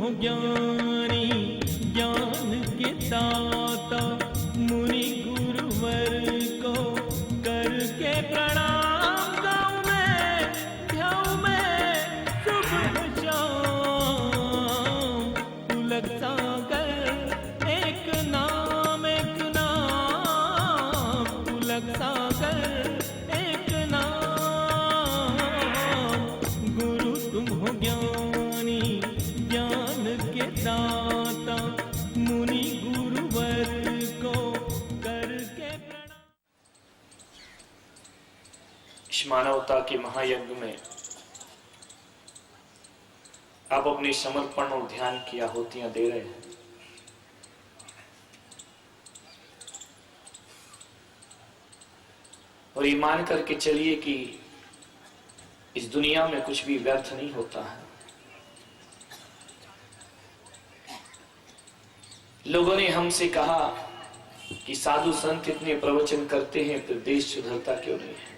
हो ज्ञानी ज्ञान के दाता, मुनि गुरुवर को करके प्रणाम। गाँव में ध्याऊ में सुबह शाम, पुलक सागर एक नाम पुलक सागर एक नाम। गुरु तुम हो ज्ञानी ज्ञान के दाता, मुनि गुरुवर को करके प्रणाम। इस मानवता के महायज्ञ में आप अपने समर्पण और ध्यान की आहुतियां दे रहे हैं। और ये मान करके चलिए कि इस दुनिया में कुछ भी व्यर्थ नहीं होता है। लोगों ने हमसे कहा कि साधु संत इतने प्रवचन करते हैं फिर देश सुधरता क्यों नहीं है।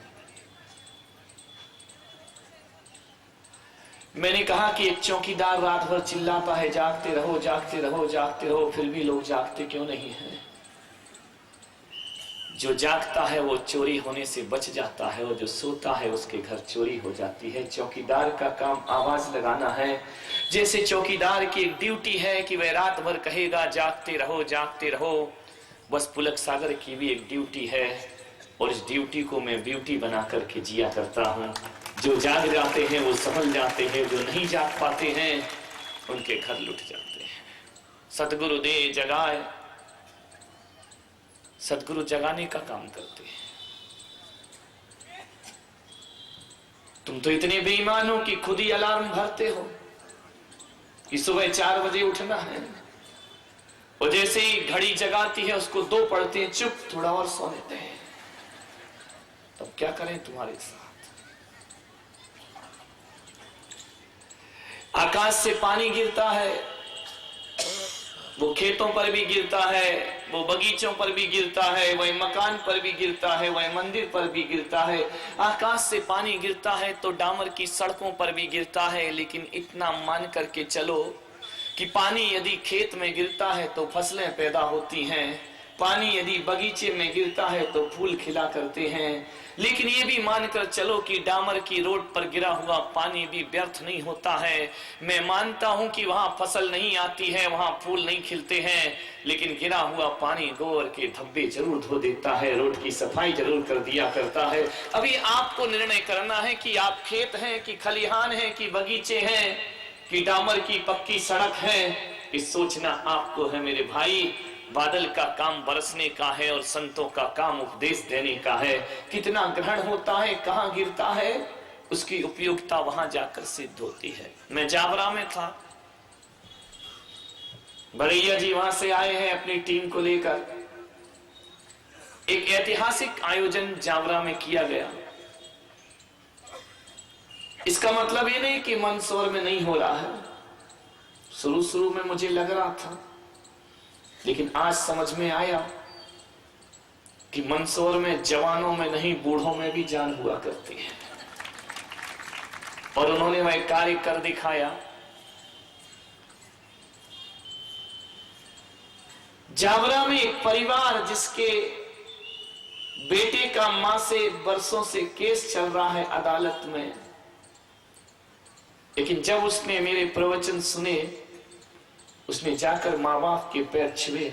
मैंने कहा कि एक चौकीदार रात भर चिल्लाता है जागते रहो जागते रहो जागते रहो, फिर भी लोग जागते क्यों नहीं हैं। जो जागता है वो चोरी होने से बच जाता है, और जो सोता है उसके घर चोरी हो जाती है। चौकीदार का काम आवाज लगाना है। जैसे चौकीदार की एक ड्यूटी है कि वह रात भर कहेगा जागते रहो जागते रहो, बस पुलक सागर की भी एक ड्यूटी है, और इस ड्यूटी को मैं ब्यूटी बना करके जिया करता हूँ। जो जाग जाते हैं वो संभल जाते हैं, जो नहीं जाग पाते हैं उनके घर लुट जाते हैं। सतगुरु दे जगाए, सतगुरु जगाने का काम करते हैं। तुम तो इतने बेईमान हो कि खुद ही अलार्म भरते हो कि सुबह 4 बजे उठना है, और जैसे ही घड़ी जगाती है उसको 2 पढ़ते हैं, चुप थोड़ा और सो लेते हैं। तब क्या करें तुम्हारे साथ। आकाश से पानी गिरता है, वो खेतों पर भी गिरता है, वो बगीचों पर भी गिरता है, वह मकान पर भी गिरता है, वह मंदिर पर भी गिरता है। आकाश से पानी गिरता है तो डामर की सड़कों पर भी गिरता है, लेकिन इतना मान करके चलो कि पानी यदि खेत में गिरता है तो फसलें पैदा होती हैं, पानी यदि बगीचे में गिरता है तो फूल खिला करते हैं। लेकिन ये भी मानकर चलो कि डामर की रोड पर गिरा हुआ पानी भी व्यर्थ नहीं होता है। मैं मानता हूं कि वहां फसल नहीं आती है, वहां फूल नहीं खिलते हैं, लेकिन गिरा हुआ पानी गोबर के धब्बे जरूर धो देता है, रोड की सफाई जरूर कर दिया करता है। अभी आपको निर्णय करना है कि आप खेत हैं कि खलिहान हैं कि बगीचे हैं कि डामर की पक्की सड़क है। इस सोचना आपको है मेरे भाई। बादल का काम बरसने का है और संतों का काम उपदेश देने का है। कितना ग्रहण होता है, कहां गिरता है, उसकी उपयोगिता वहां जाकर सिद्ध होती है। मैं जावरा में था, बड़ैया जी वहां से आए हैं अपनी टीम को लेकर। एक ऐतिहासिक आयोजन जावरा में किया गया। इसका मतलब ये नहीं कि मंदसौर में नहीं हो रहा है। शुरू में मुझे लग रहा था, लेकिन आज समझ में आया कि मंदसौर में जवानों में नहीं बूढ़ों में भी जान हुआ करती है, और उन्होंने वह कार्य कर दिखाया। जावरा में एक परिवार जिसके बेटे का मां से बरसों से केस चल रहा है अदालत में, लेकिन जब उसने मेरे प्रवचन सुने, उसने जाकर मां बाप के पैर छुए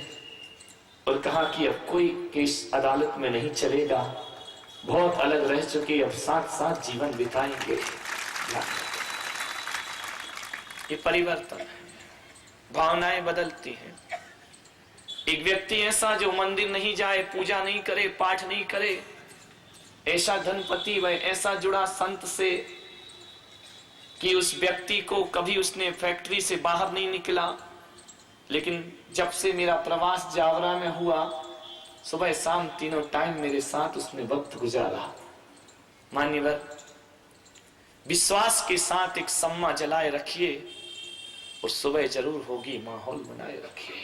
और कहा कि अब कोई केस अदालत में नहीं चलेगा, बहुत अलग रह चुके, अब साथ साथ जीवन बिताएंगे। ये परिवर्तन है, भावनाएं बदलती हैं। एक व्यक्ति ऐसा जो मंदिर नहीं जाए, पूजा नहीं करे, पाठ नहीं करे, ऐसा धनपति व ऐसा जुड़ा संत से कि उस व्यक्ति को कभी उसने फैक्ट्री से बाहर नहीं निकला, लेकिन जब से मेरा प्रवास जावरा में हुआ, सुबह शाम तीनों टाइम मेरे साथ उसने वक्त गुजारा। मान्यवर, विश्वास के साथ एक सम्मा जलाए रखिए और सुबह जरूर होगी, माहौल बनाए रखिए।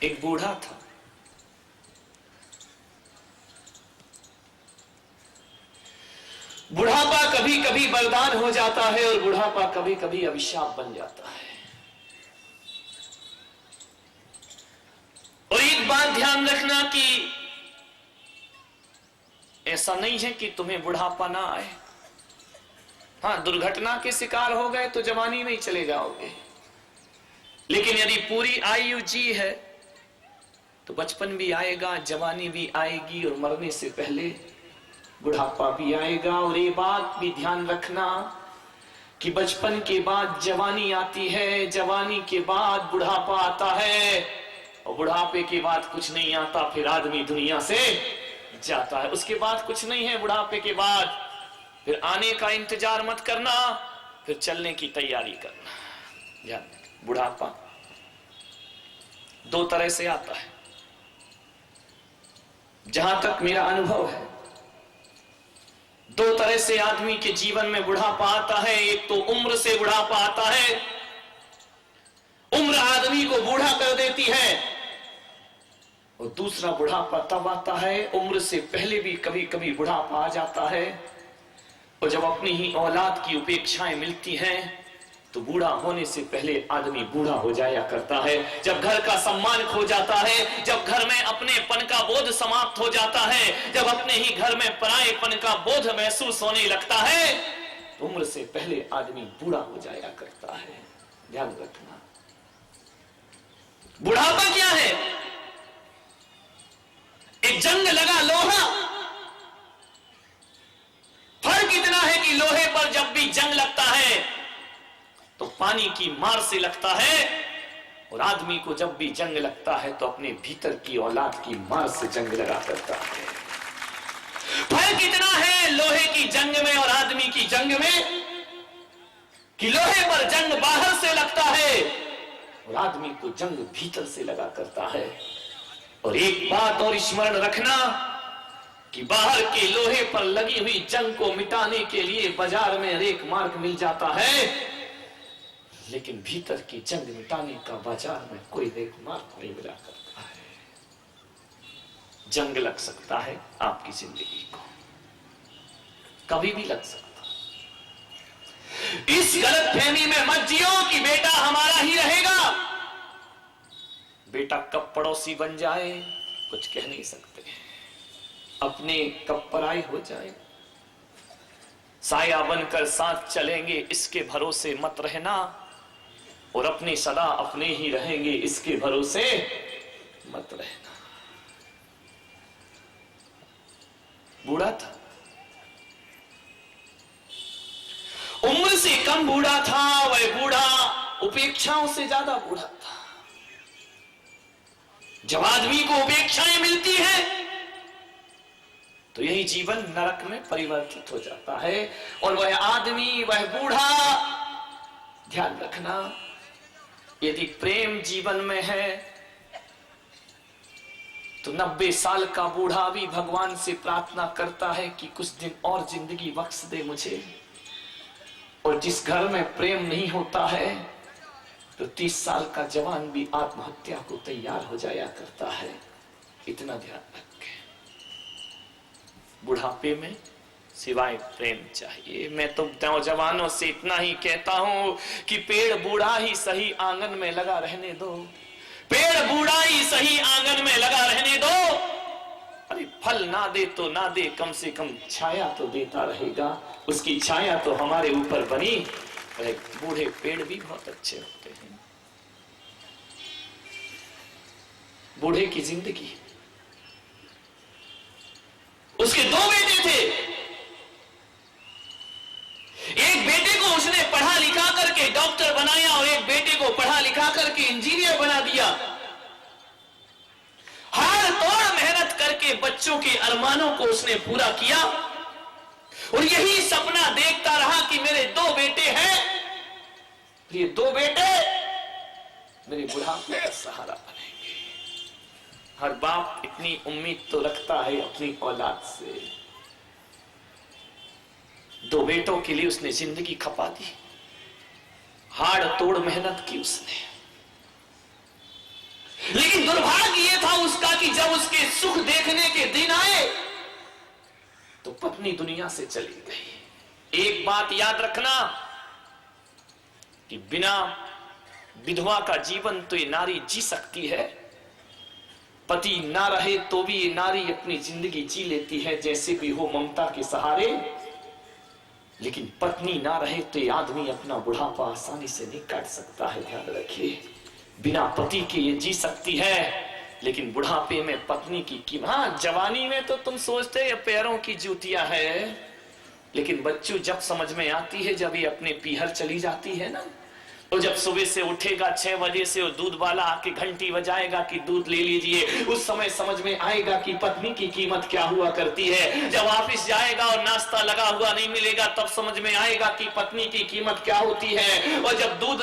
एक बूढ़ा था, बुढ़ापा कभी कभी वरदान हो जाता है और बुढ़ापा कभी कभी अभिशाप बन जाता है। और एक बात ध्यान रखना कि ऐसा नहीं है कि तुम्हें बुढ़ापा ना आए। हाँ, दुर्घटना के शिकार हो गए तो जवानी में ही चले जाओगे, लेकिन यदि पूरी आयु जी है तो बचपन भी आएगा, जवानी भी आएगी और मरने से पहले बुढ़ापा भी आएगा। और ये बात भी ध्यान रखना कि बचपन के बाद जवानी आती है, जवानी के बाद बुढ़ापा आता है, और बुढ़ापे के बाद कुछ नहीं आता, फिर आदमी दुनिया से जाता है। उसके बाद कुछ नहीं है बुढ़ापे के बाद, फिर आने का इंतजार मत करना, फिर चलने की तैयारी करना। बुढ़ापा दो तरह से आता है, जहां तक मेरा अनुभव है। दो तरह से आदमी के जीवन में बुढ़ापा आता है। एक तो उम्र से बुढ़ापा आता है, उम्र आदमी को बूढ़ा कर देती है। और दूसरा बुढ़ापा तब आता है, उम्र से पहले भी कभी कभी बुढ़ापा आ जाता है, और जब अपनी ही औलाद की उपेक्षाएं मिलती हैं तो बूढ़ा होने से पहले आदमी बूढ़ा हो जाया करता है। जब घर का सम्मान खो जाता है, जब घर में अपनेपन का बोध समाप्त हो जाता है, जब अपने ही घर में परायेपन का बोध महसूस होने लगता है, तो उम्र से पहले आदमी बूढ़ा हो जाया करता है। ध्यान रखना, बुढ़ापा क्या है? एक जंग लगा लोहा। फर्क इतना है कि लोहे पर जब भी जंग लगता है तो पानी की मार से लगता है, और आदमी को जब भी जंग लगता है तो अपने भीतर की औलाद की मार से जंग लगा करता है। फर्क इतना है लोहे की जंग में और आदमी की जंग में कि लोहे पर जंग बाहर से लगता है और आदमी को जंग भीतर से लगा करता है। और एक बात और स्मरण रखना कि बाहर के लोहे पर लगी हुई जंग को मिटाने के लिए बाजार में रेक मार्क मिल जाता है, लेकिन भीतर की जंग मिटाने का बाजार में कोई रेक मार्क नहीं मिला करता है। जंग लग सकता है आपकी जिंदगी को, कभी भी लग सकता। इस गलतफहमी में मत जियो कि बेटा हमारा ही रहेगा। बेटा कब पड़ोसी बन जाए कुछ कह नहीं सकते, अपने कब पराए हो जाए। साया बनकर साथ चलेंगे इसके भरोसे मत रहना, और अपने सदा अपने ही रहेंगे इसके भरोसे मत रहना। बूढ़ा था, उम्र से कम बूढ़ा था, वह बूढ़ा उपेक्षाओं से ज्यादा बूढ़ा था। जब आदमी को उपेक्षाएं मिलती हैं तो यही जीवन नरक में परिवर्तित हो जाता है। और वह आदमी, वह बूढ़ा, ध्यान रखना, यदि प्रेम जीवन में है तो 90 साल का बूढ़ा भी भगवान से प्रार्थना करता है कि कुछ दिन और जिंदगी बख्श दे मुझे। और जिस घर में प्रेम नहीं होता है तो 30 साल का जवान भी आत्महत्या को तैयार हो जाया करता है। इतना ध्यान रखें, बुढ़ापे में सिवाय प्रेम चाहिए। मैं तो नौजवानों से इतना ही कहता हूं कि पेड़ बूढ़ा ही सही आंगन में लगा रहने दो, पेड़ बूढ़ा ही सही आंगन में लगा रहने दो। अरे फल ना दे तो ना दे, कम से कम छाया तो देता रहेगा, उसकी छाया तो हमारे ऊपर बनी। बूढ़े पेड़ भी बहुत अच्छे होते हैं। बूढ़े की जिंदगी, उसके 2 बेटे थे। एक बेटे को उसने पढ़ा लिखा करके डॉक्टर बनाया और एक बेटे को पढ़ा लिखा करके इंजीनियर बना दिया। हाड़ तोड़ मेहनत करके बच्चों के अरमानों को उसने पूरा किया, और यही सपना देखता रहा कि मेरे 2 बेटे हैं, ये 2 बेटे मेरे बुढ़ापे का सहारा बनेंगे। हर बाप इतनी उम्मीद तो रखता है अपनी औलाद से। 2 बेटों के लिए उसने जिंदगी खपा दी, हाड़ तोड़ मेहनत की उसने। लेकिन दुर्भाग्य यह था उसका कि जब उसके सुख देखने के दिन आए तो पत्नी दुनिया से चली गई। एक बात याद रखना कि बिना विधवा का जीवन तो ये नारी जी सकती है, पति ना रहे तो भी ये नारी अपनी जिंदगी जी लेती है जैसे भी हो ममता के सहारे। लेकिन पत्नी ना रहे तो ये आदमी अपना बुढ़ापा आसानी से नहीं काट सकता है, ध्यान रखिए। बिना पति के ये जी सकती है, लेकिन बुढ़ापे में पत्नी की कीमत। हाँ, जवानी में तो तुम सोचते ये पैरों की जूतियां है, लेकिन बच्चों जब समझ में आती है, जब ये अपने पीहर चली जाती है ना, तो जब सुबह से उठेगा 6 बजे से वो दूध वाला आके घंटी बजाएगा कि दूध ले लीजिए, उस समय समझ में आएगा कि पत्नी की कीमत क्या हुआ करती है। जब ऑफिस जाएगा और नाश्ता लगा हुआ नहीं मिलेगा, तब समझ में आएगा कि पत्नी की कीमत क्या होती है। और जब दूध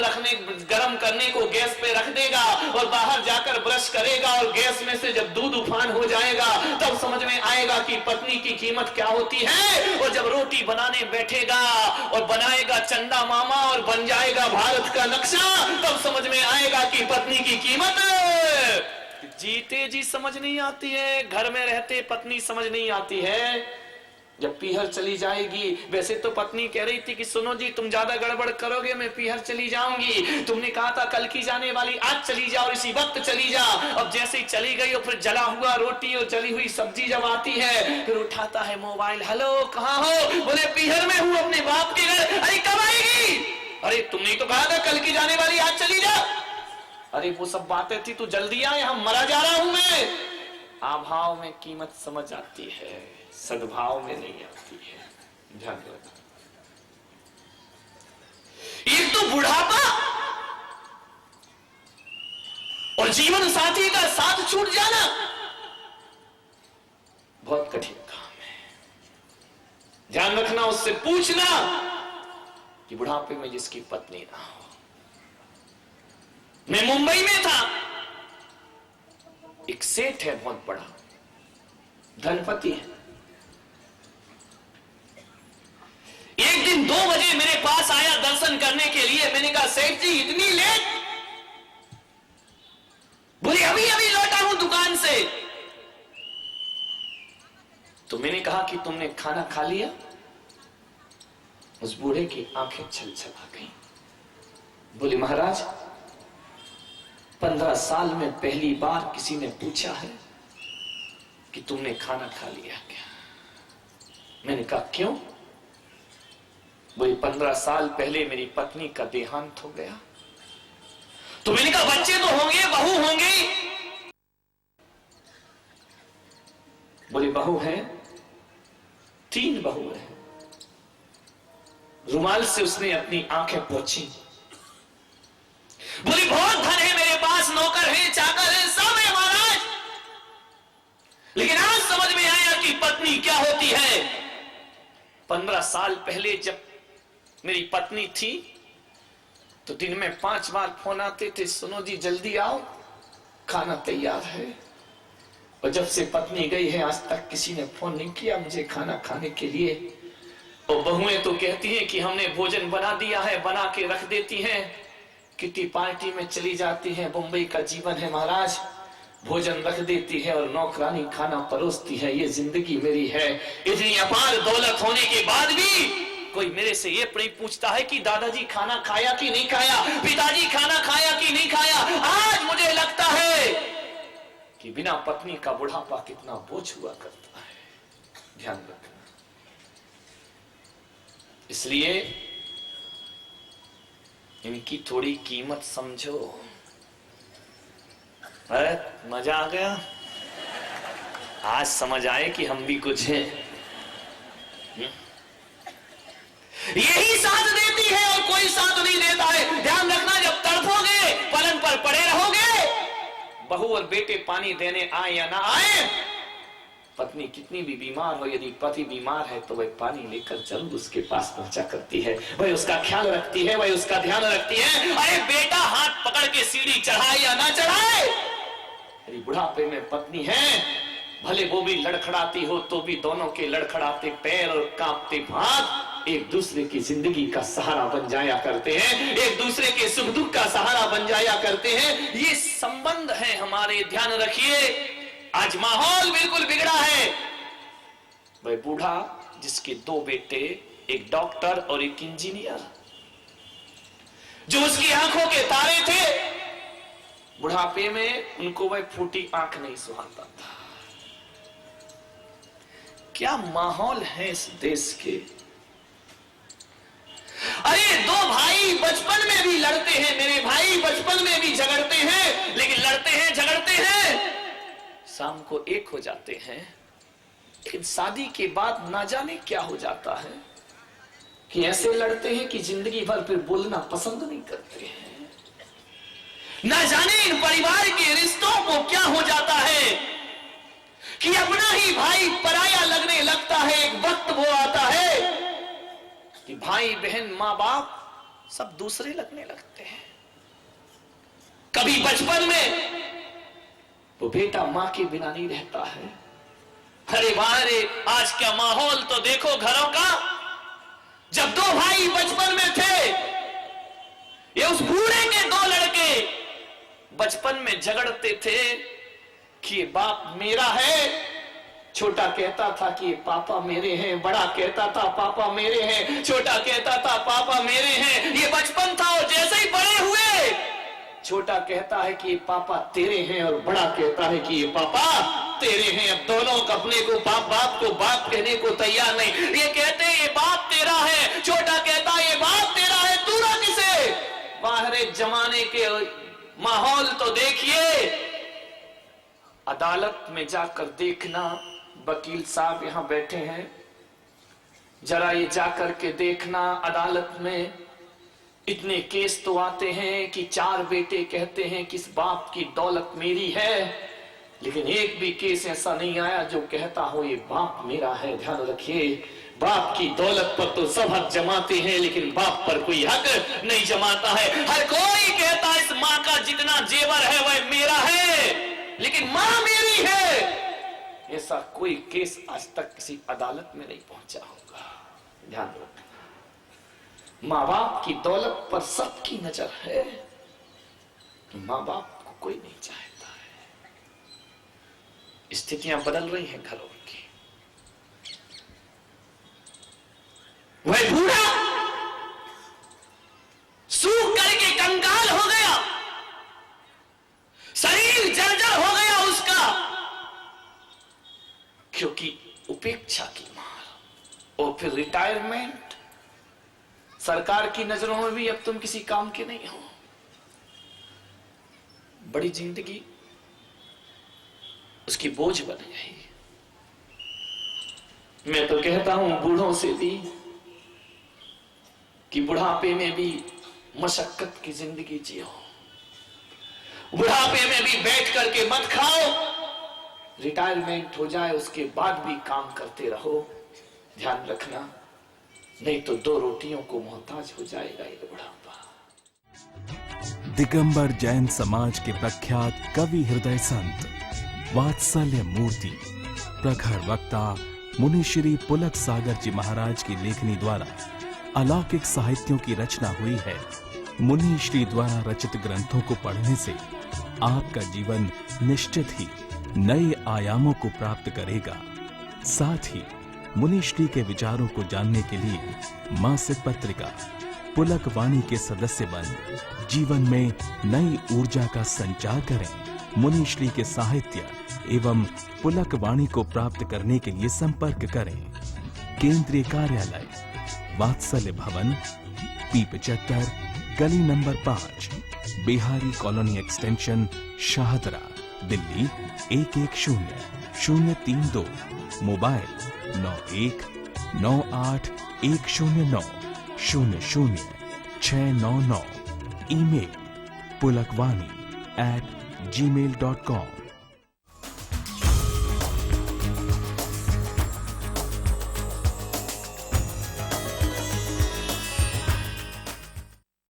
गर्म करने को गैस पे रख देगा और बाहर जाकर ब्रश करेगा और गैस में से जब दूध उफान हो जाएगा, तब समझ में आएगा कि पत्नी की कीमत क्या होती है। और जब रोटी बनाने बैठेगा और बनाएगा चंदा मामा और बन जाएगा भारत का नक्शा, तब समझ में आएगा कि पत्नी की कीमत जीते जी समझ नहीं आती है, घर में रहते पत्नी समझ नहीं आती है। जब पीहर चली जाएगी, वैसे तो पत्नी कह रही थी कि सुनो जी तुम ज्यादा गड़बड़ करोगे, मैं पीहर चली जाऊंगी। तुमने कहा था कल की जाने वाली आज चली जाओ और इसी वक्त चली जा। अब जैसे ही चली गई और फिर जला हुआ रोटी और जली हुई सब्जी जब आती है, फिर उठाता है मोबाइल, हेलो कहाँ हो? बोले पीहर में हूँ अपने बाप के घर। अरे कब आएगी? अरे तुमने तो कहा था कल की जाने वाली आज चली जा। अरे वो सब बातें थी, तू जल्दी आ, यहां मरा जा रहा हूं मैं। अभाव में कीमत समझ आती है, सद्भाव में नहीं आती है, ध्यान रखना। एक तो बुढ़ापा और जीवन साथी का साथ छूट जाना बहुत कठिन काम है। ध्यान रखना, उससे पूछना कि बुढ़ापे में जिसकी पत्नी ना हो। मैं मुंबई में था, एक सेठ है बहुत बड़ा, धनपति है। एक दिन 2 बजे मेरे पास आया दर्शन करने के लिए। मैंने कहा सेठ जी इतनी लेट? बोले अभी अभी लौटा हूं दुकान से। तो मैंने कहा कि तुमने खाना खा लिया? उस बूढ़े की आंखें छलछला गई। बोले महाराज 15 साल में पहली बार किसी ने पूछा है कि तुमने खाना खा लिया क्या? मैंने कहा क्यों? बोले 15 साल पहले मेरी पत्नी का देहांत हो गया। तो मैंने कहा बच्चे तो होंगे, बहू होंगे? बोले बहू है, 3 बहू है। रुमाल से उसने अपनी आंखें पोंछी। बोली बहुत धन है मेरे पास, नौकर है, चाकर है, सब है महाराज, लेकिन आज समझ में आया कि पत्नी क्या होती है। 15 साल पहले जब मेरी पत्नी थी तो दिन में 5 बार फोन आते थे, सुनो जी जल्दी आओ, खाना तैयार है। और जब से पत्नी गई है आज तक किसी ने फोन नहीं किया मुझे खाना खाने के लिए। और बहुएं तो कहती हैं कि हमने भोजन बना दिया है, बना के रख देती हैं, किटी पार्टी में चली जाती हैं। मुंबई का जीवन है महाराज, भोजन रख देती है और नौकरानी खाना परोसती है। ये जिंदगी मेरी है। इतनी अपार दौलत होने के बाद भी कोई मेरे से ये नहीं पूछता है कि दादाजी खाना खाया कि नहीं खाया, पिताजी खाना खाया कि नहीं खाया। आज मुझे लगता है कि बिना पत्नी का बुढ़ापा कितना बोझ हुआ करता है। ध्यान रखना। इसलिए इनकी थोड़ी कीमत समझो। अरे मजा आ गया, आज समझ आए कि हम भी कुछ हैं। यही साथ देती है और कोई साथ नहीं देता है। ध्यान रखना, जब तड़पोगे, पलंग पर पड़े रहोगे, बहू और बेटे पानी देने आए या ना आए, पत्नी कितनी भी बीमार हो, यदि पति बीमार है तो वह पानी लेकर जरूर उसके पास पहुंचा करती है, वह उसका ख्याल रखती है, वह उसका ध्यान रखती है। अरे बेटा हाथ पकड़ के सीढ़ी चढ़ाए या ना चढ़ाए, यदि बुढ़ापे में पत्नी है, भले वो भी लड़खड़ाती हो तो भी दोनों के लड़खड़ाते पैर और कांपते हाथ एक दूसरे की जिंदगी का सहारा बन जाया करते हैं, एक दूसरे के सुख दुख का सहारा बन जाया करते हैं। ये संबंध है हमारे, ध्यान रखिए। आज माहौल बिल्कुल बिगड़ा है। वह बूढ़ा जिसके 2 बेटे एक डॉक्टर और एक इंजीनियर, जो उसकी आंखों के तारे थे, बुढ़ापे में उनको वह फूटी आंख नहीं सुहाता था। क्या माहौल है इस देश के। अरे दो भाई बचपन में भी लड़ते हैं, मेरे भाई बचपन में भी झगड़ते हैं, लेकिन लड़ते हैं झगड़ते हैं, शाम को एक हो जाते हैं, लेकिन शादी के बाद ना जाने क्या हो जाता है कि ऐसे लड़ते हैं कि जिंदगी भर फिर बोलना पसंद नहीं करते हैं। ना जाने इन परिवार के रिश्तों को क्या हो जाता है कि अपना ही भाई पराया लगने लगता है। एक वक्त वो आता है कि भाई बहन मां बाप सब दूसरे लगने लगते हैं। कभी बचपन में वो बेटा मां के बिना नहीं रहता है। अरे वाह रे, आज क्या माहौल तो देखो घरों का। जब दो भाई बचपन में थे, ये उस बूढ़े के दो लड़के बचपन में झगड़ते थे कि ये बाप मेरा है। छोटा कहता था कि ये पापा मेरे हैं, बड़ा कहता था पापा मेरे हैं, छोटा कहता था पापा मेरे हैं। ये बचपन था और जैसे ही बड़े हुए, छोटा कहता है कि ये पापा तेरे हैं और बड़ा कहता है कि ये पापा तेरे हैं। अब दोनों अपने को बाप को बाप कहने को तैयार नहीं। ये कहते हैं ये बाप तेरा है, छोटा कहता है ये बाप तेरा है, तू ना किसे। बाहर जमाने के माहौल तो देखिए, अदालत में जाकर देखना, वकील साहब यहां बैठे हैं, जरा ये जाकर के देखना, अदालत में इतने केस तो आते हैं कि चार बेटे कहते हैं कि इस बाप की दौलत मेरी है, लेकिन एक भी केस ऐसा नहीं आया जो कहता हो ये बाप मेरा है। ध्यान रखिए, बाप की दौलत पर तो सब हक जमाते हैं, लेकिन बाप पर कोई हक नहीं जमाता है। हर कोई कहता है इस मां का जितना जेवर है वह मेरा है, लेकिन मां मेरी है। ऐसा कोई केस आज तक किसी अदालत में नहीं पहुंचा होगा। ध्यान रखना, मां बाप की दौलत पर सबकी नजर है, मां बाप को कोई नहीं चाहता है। स्थितियां बदल रही हैं घरों की। वह बूढ़ा सूख करके कंगाल हो गया, शरीर जर्जर हो गया उसका, क्योंकि उपेक्षा की मार। और फिर रिटायरमेंट, सरकार की नजरों में भी अब तुम किसी काम के नहीं हो। बड़ी जिंदगी उसकी बोझ बन गई। मैं तो कहता हूं बूढ़ों से भी कि बुढ़ापे में भी मशक्कत की जिंदगी जियो, बुढ़ापे में भी बैठ करके मत खाओ, रिटायरमेंट हो जाए उसके बाद भी काम करते रहो। ध्यान रखना, नहीं तो दो रोटियों को मोहताज हो जाएगा ये बुढ़ापा। दिगंबर जैन समाज के प्रख्यात कवि हृदय संत वात्सल्य मूर्ति प्रखर वक्ता मुनि श्री पुलक सागर जी महाराज की लेखनी द्वारा अलौकिक साहित्यों की रचना हुई है। मुनि श्री द्वारा रचित ग्रंथों को पढ़ने से आपका जीवन निश्चित ही नए आयामों को प्राप्त करेगा। साथ ही मुनि श्री के विचारों को जानने के लिए मासिक पत्रिका पुलक वाणी के सदस्य बन जीवन में नई ऊर्जा का संचार करें। मुनि श्री के साहित्य एवं पुलक वाणी को प्राप्त करने के लिए संपर्क करें। केंद्रीय कार्यालय वात्सल्य भवन, P75, गली number 5, Bihari colony extension, Shahdara, Delhi 110032। Mobile 919810900699। Email pulakvani@gmail.com।